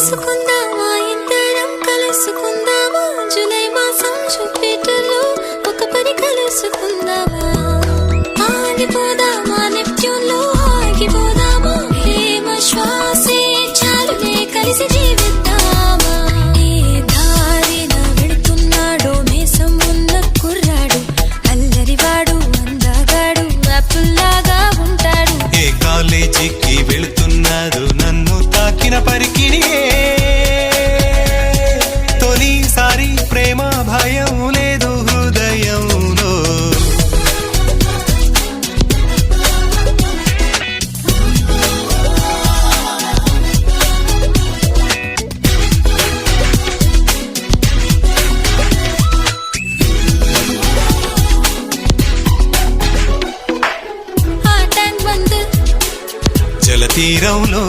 తెలుసుకుందామా ఇద్దరం కలుసుకుందామా జూలై మాసం జూపిటర్లో ఒక పని కలుసుకుందామా ఆగిపోదామా నెప్ట్యూన్లో ఆగిపోదామా ప్రేమ శ్వాసే చాలులే కలిసి జీవిద్దామా ఏ దారిన వెళుతున్నాడో మేసం ఉన్న కుర్రాడు అల్లరివాడు అందగాడు యాపిల్లాగా ఉంటాడు ఏ కాలేజీకి వెళుతున్నాడు నన్ను తాకిన పరికిణియే తొలిసారి ప్రేమ భయం లేదు హృదయంలో ఆ ట్యాంక్ బంద్ జలతీరంలో